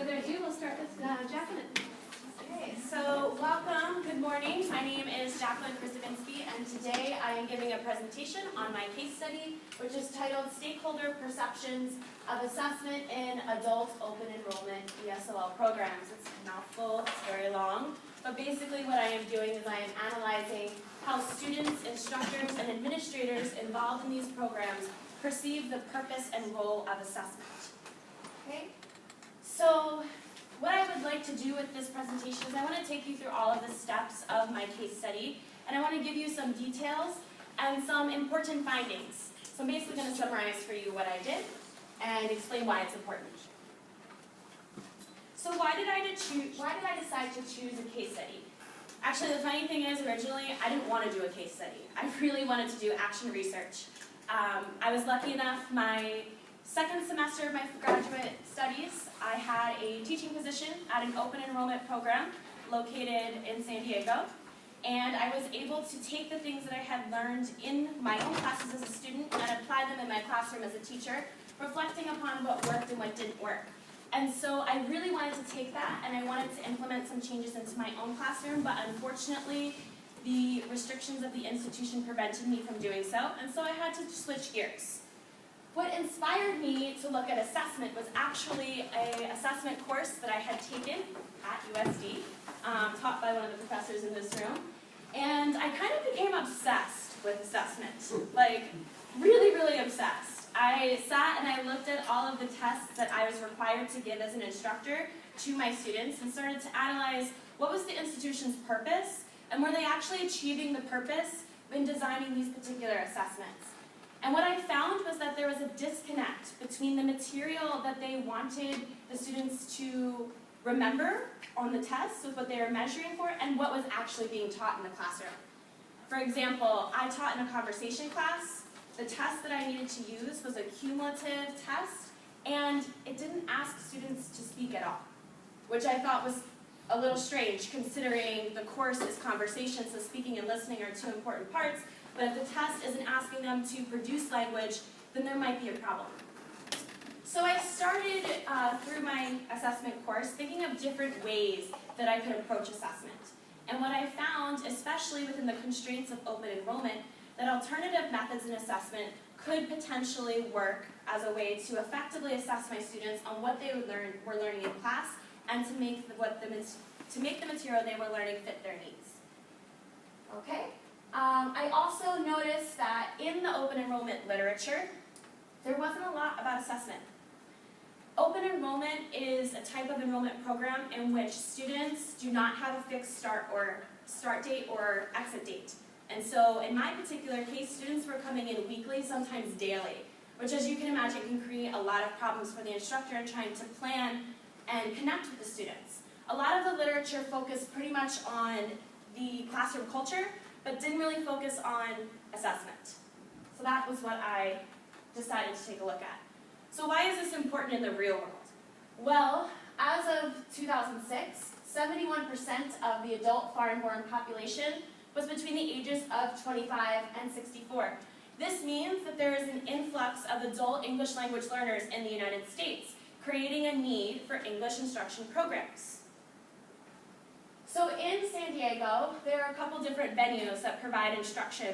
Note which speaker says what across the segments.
Speaker 1: further ado, we'll start with Jaclyn.
Speaker 2: Okay, so welcome, good morning. My name is Jaclyn and today I am giving a presentation on my case study, which is titled Stakeholder Perceptions of Assessment in Adult Open Enrollment ESOL Programs. It's a mouthful, it's very long, but basically what I am doing is I am analyzing how students, instructors, and administrators involved in these programs perceive the purpose and role of assessment. Okay? So, what I would like to do with this presentation is I want to take you through all of the steps of my case study, and I want to give you some details and some important findings. So I'm basically going to summarize for you what I did and explain why it's important. So why did I decide to choose a case study? Actually, the funny thing is, originally, I didn't want to do a case study. I really wanted to do action research. I was lucky enough, my second semester of my graduate studies, I had a teaching position at an open enrollment program located in San Diego, and I was able to take the things that I had learned in my own classes as a student and apply them in my classroom as a teacher, reflecting upon what worked and what didn't work. And so I really wanted to take that and I wanted to implement some changes into my own classroom, but unfortunately the restrictions of the institution prevented me from doing so, and so I had to switch gears. What inspired me to look at assessment was actually an assessment course that I had taken at USD, taught by one of the professors in this room, and I kind of became obsessed with assessment, like really, really obsessed. I sat and I looked at all of the tests that I was required to give as an instructor to my students and started to analyze what was the institution's purpose and were they actually achieving the purpose in designing these particular assessments. And what I found was that there was a disconnect between the material that they wanted the students to remember on the tests with what they were measuring for and what was actually being taught in the classroom. For example, I taught in a conversation class. The test that I needed to use was a cumulative test, and it didn't ask students to speak at all, which I thought was a little strange considering the course is conversation, so speaking and listening are two important parts. But if the test isn't asking them to produce language, then there might be a problem. So I started through my assessment course thinking of different ways that I could approach assessment. And what I found, especially within the constraints of open enrollment, that alternative methods in assessment could potentially work as a way to effectively assess my students on what they were learning in class and to make the material they were learning fit their needs. Okay? I also noticed that in the open enrollment literature, there wasn't a lot about assessment. Open enrollment is a type of enrollment program in which students do not have a fixed start date or exit date. And so in my particular case, students were coming in weekly, sometimes daily, which as you can imagine can create a lot of problems for the instructor in trying to plan and connect with the students. A lot of the literature focused pretty much on the classroom culture, but didn't really focus on assessment. So that was what I decided to take a look at. So why is this important in the real world? Well, as of 2006, 71% of the adult foreign-born population was between the ages of 25 and 64. This means that there is an influx of adult English language learners in the United States, creating a need for English instruction programs. So in San Diego, there are a couple different venues that provide instruction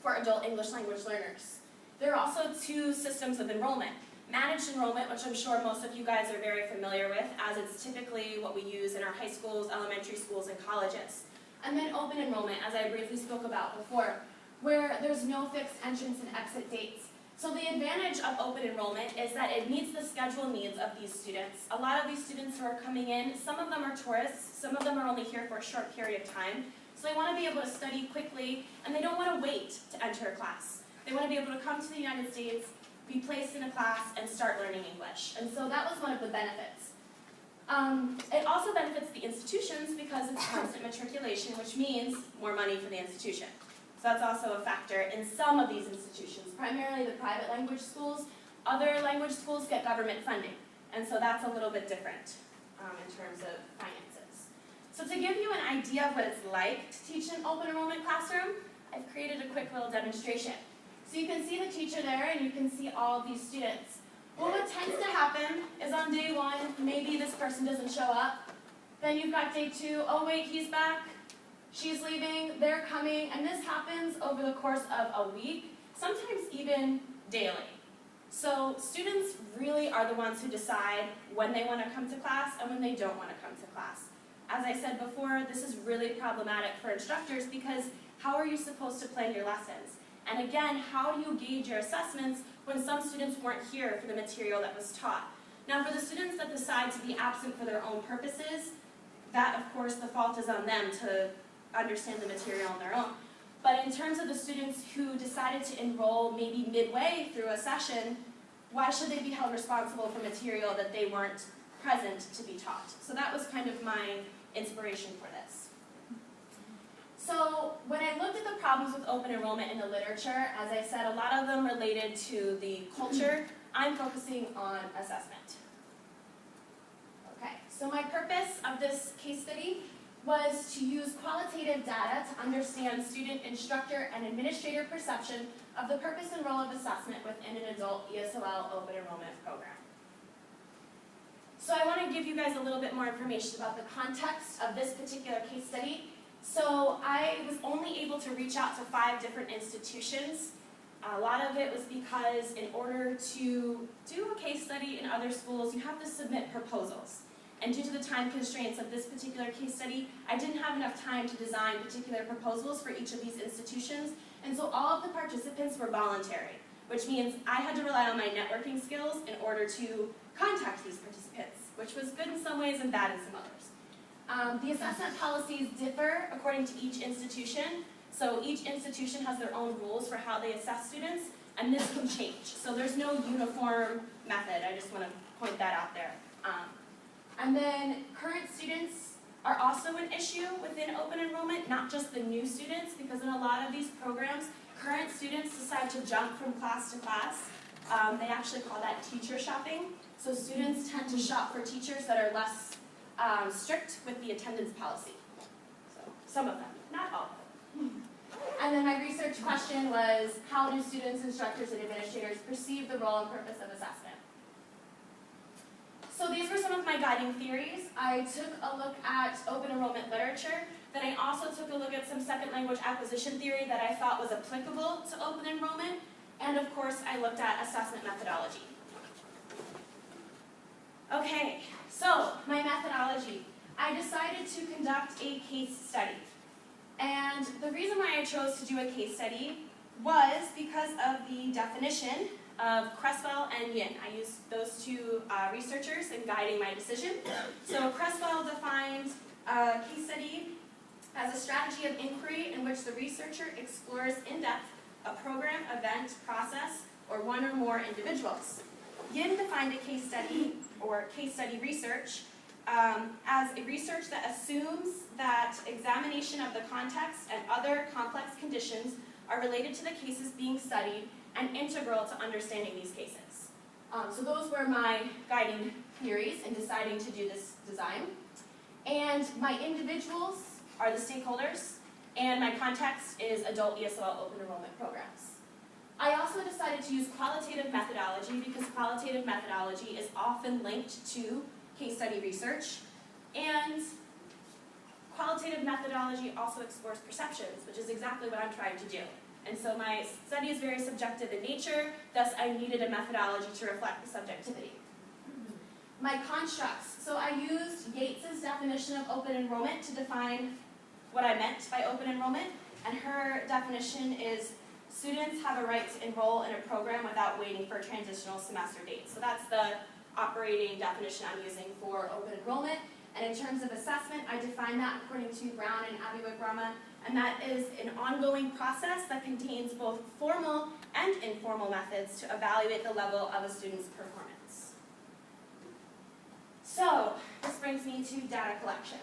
Speaker 2: for adult English language learners. There are also two systems of enrollment. Managed enrollment, which I'm sure most of you guys are very familiar with, as it's typically what we use in our high schools, elementary schools, and colleges. And then open enrollment, as I briefly spoke about before, where there's no fixed entrance and exit dates. So the advantage of open enrollment is that it meets the schedule needs of these students. A lot of these students who are coming in, some of them are tourists, some of them are only here for a short period of time, so they want to be able to study quickly, and they don't want to wait to enter a class. They want to be able to come to the United States, be placed in a class, and start learning English. And so that was one of the benefits. It also benefits the institutions because it's constant matriculation, which means more money for the institution. So that's also a factor in some of these institutions, primarily the private language schools. Other language schools get government funding, and so that's a little bit different in terms of finances. So to give you an idea of what it's like to teach an open enrollment classroom, I've created a quick little demonstration. So you can see the teacher there, and you can see all of these students. Well, what tends to happen is on day one, maybe this person doesn't show up. Then you've got day two, oh wait, he's back, she's leaving, they're coming, and this happens over the course of a week, sometimes even daily. So students really are the ones who decide when they want to come to class and when they don't want to come to class. As I said before, this is really problematic for instructors because how are you supposed to plan your lessons? And again, how do you gauge your assessments when some students weren't here for the material that was taught? Now, for the students that decide to be absent for their own purposes, that, of course, the fault is on them to understand the material on their own. But in terms of the students who decided to enroll maybe midway through a session, why should they be held responsible for material that they weren't present to be taught? So that was kind of my inspiration for this. So when I looked at the problems with open enrollment in the literature, as I said, a lot of them related to the culture. I'm focusing on assessment. Okay, so my purpose of this case study was to use qualitative data to understand student, instructor, and administrator perception of the purpose and role of assessment within an adult ESOL open enrollment program. So I want to give you guys a little bit more information about the context of this particular case study. So I was only able to reach out to 5 different institutions. A lot of it was because in order to do a case study in other schools, you have to submit proposals. And due to the time constraints of this particular case study, I didn't have enough time to design particular proposals for each of these institutions, and so all of the participants were voluntary, which means I had to rely on my networking skills in order to contact these participants, which was good in some ways and bad in some others. The assessment policies differ according to each institution, so each institution has their own rules for how they assess students, and this can change. So there's no uniform method, I just want to point that out there. And then current students are also an issue within open enrollment, not just the new students, because in a lot of these programs, current students decide to jump from class to class. They actually call that teacher shopping. So students tend to shop for teachers that are less strict with the attendance policy. So some of them, not all of them. And then my research question was, how do students, instructors, and administrators perceive the role and purpose of assessment? So these were some of my guiding theories. I took a look at open enrollment literature. Then I also took a look at some second language acquisition theory that I thought was applicable to open enrollment. And of course, I looked at assessment methodology. Okay, so my methodology. I decided to conduct a case study. And the reason why I chose to do a case study was because of the definition of Creswell and Yin. I used those 2 researchers in guiding my decision. So Creswell defined a case study as a strategy of inquiry in which the researcher explores in depth a program, event, process, or one or more individuals. Yin defined a case study, or case study research, as a research that assumes that examination of the context and other complex conditions are related to the cases being studied and integral to understanding these cases. So those were my guiding theories in deciding to do this design. And my individuals are the stakeholders, and my context is adult ESOL open enrollment programs. I also decided to use qualitative methodology because qualitative methodology is often linked to case study research, and qualitative methodology also explores perceptions, which is exactly what I'm trying to do. And so my study is very subjective in nature, thus I needed a methodology to reflect the subjectivity. My constructs. So I used Yates's definition of open enrollment to define what I meant by open enrollment, and her definition is students have a right to enroll in a program without waiting for a transitional semester date. So that's the operating definition I'm using for open enrollment. And in terms of assessment, I define that according to Brown and Abiwickrama, and that is an ongoing process that contains both formal and informal methods to evaluate the level of a student's performance. So, this brings me to data collection.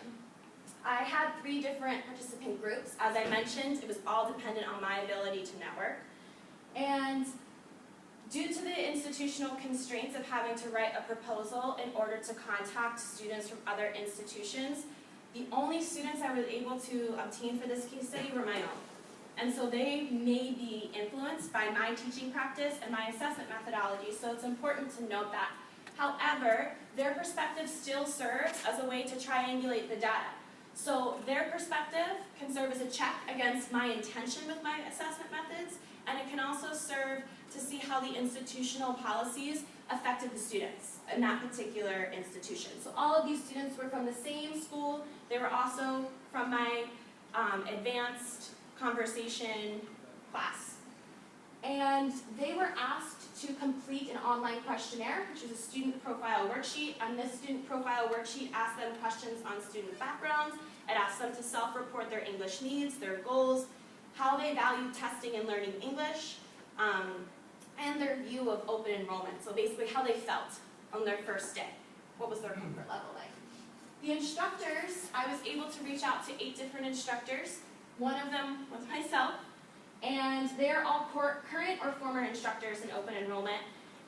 Speaker 2: I had 3 different participant groups. As I mentioned, it was all dependent on my ability to network. And due to the institutional constraints of having to write a proposal in order to contact students from other institutions, the only students I was able to obtain for this case study were my own. And so they may be influenced by my teaching practice and my assessment methodology, so it's important to note that. However, their perspective still serves as a way to triangulate the data. So their perspective can serve as a check against my intention with my assessment methods, and it can also serve to see how the institutional policies affected the students in that particular institution. So all of these students were from the same school. They were also from my advanced conversation class. And they were asked to complete an online questionnaire, which is a student profile worksheet. And this student profile worksheet asked them questions on student backgrounds. It asked them to self-report their English needs, their goals, how they value testing and learning English, and their view of open enrollment. So basically how they felt on their first day. What was their comfort level like? The instructors, I was able to reach out to 8 different instructors. One of them was myself, and they're all current or former instructors in open enrollment.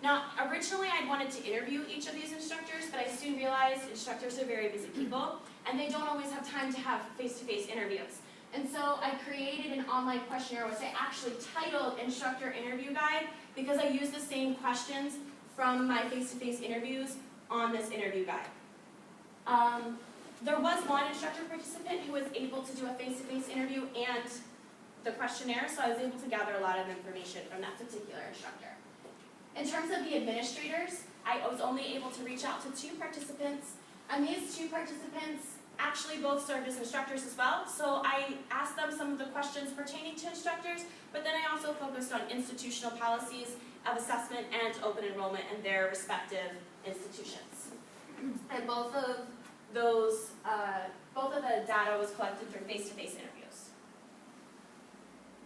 Speaker 2: Now, originally I'd wanted to interview each of these instructors, but I soon realized instructors are very busy people, and they don't always have time to have face-to-face interviews. And so I created an online questionnaire, which I actually titled Instructor Interview Guide, because I used the same questions from my face-to-face interviews on this interview guide. There was one instructor participant who was able to do a face-to-face interview and the questionnaire, so I was able to gather a lot of information from that particular instructor. In terms of the administrators, I was only able to reach out to 2 participants, and these 2 participants actually both served as instructors as well, so I asked them some of the questions pertaining to instructors, but then I also focused on institutional policies of assessment and open enrollment in their respective institutions. And both of the data was collected through face-to-face interviews.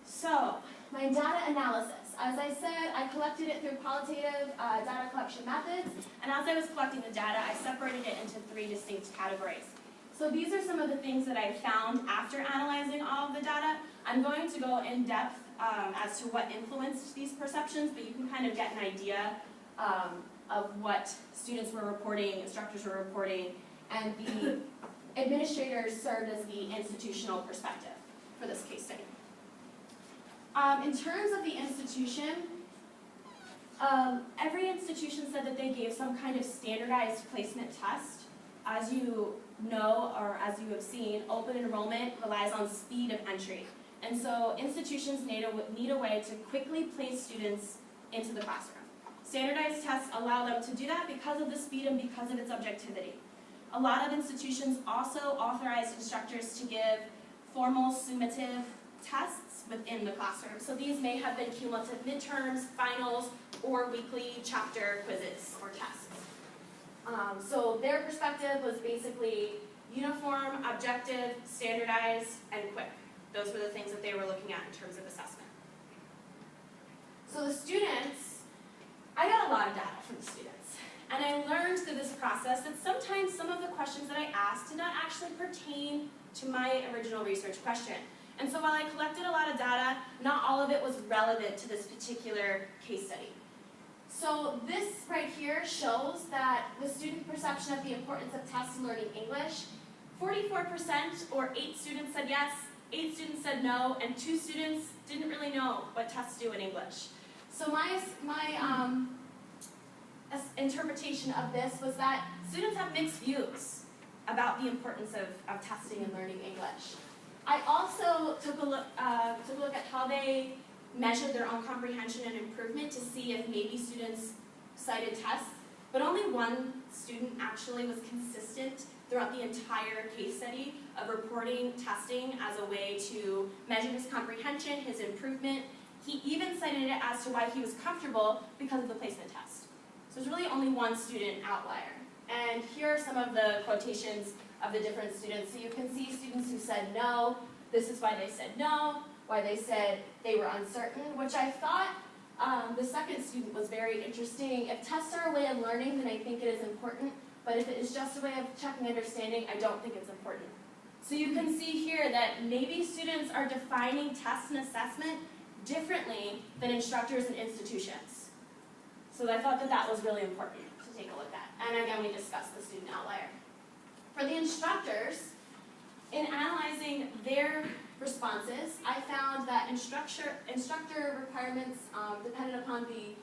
Speaker 2: So, my data analysis. As I said, I collected it through qualitative data collection methods, and as I was collecting the data, I separated it into 3 distinct categories. So these are some of the things that I found after analyzing all of the data. I'm going to go in depth as to what influenced these perceptions, but you can kind of get an idea of what students were reporting, instructors were reporting, and the administrators served as the institutional perspective for this case study. In terms of the institution, every institution said that they gave some kind of standardized placement test. As you know, or as you have seen, open enrollment relies on speed of entry. And so institutions need a way to quickly place students into the classroom. Standardized tests allow them to do that because of the speed and because of its objectivity. A lot of institutions also authorize instructors to give formal summative tests within the classroom. So these may have been cumulative midterms, finals, or weekly chapter quizzes or tests. So their perspective was basically uniform, objective, standardized, and quick. Those were the things that they were looking at in terms of assessment. So the students, I got a lot of data from the students. And I learned through this process that sometimes some of the questions that I asked did not actually pertain to my original research question. And so while I collected a lot of data, not all of it was relevant to this particular case study. So this right here shows that the student perception of the importance of tests in learning English, 44% or 8 students said yes, 8 students said no, and 2 students didn't really know what tests do in English. So my interpretation of this was that students have mixed views about the importance of testing and learning English. I also took a look at how they measured their own comprehension and improvement to see if maybe students cited tests, but only one student actually was consistent throughout the entire case study of reporting testing as a way to measure his comprehension, his improvement. He even cited it as to why he was comfortable because of the placement test. So there's really only one student outlier. And here are some of the quotations of the different students. So you can see students who said no, this is why they said no, why they said they were uncertain, which I thought the second student was very interesting. If tests are a way of learning, then I think it is important, but if it is just a way of checking understanding, I don't think it's important. So you can see here that maybe students are defining tests and assessment differently than instructors and institutions. So I thought that that was really important to take a look at. And again, we discussed the student outlier. For the instructors, in analyzing their responses, I found that instructor requirements depended upon the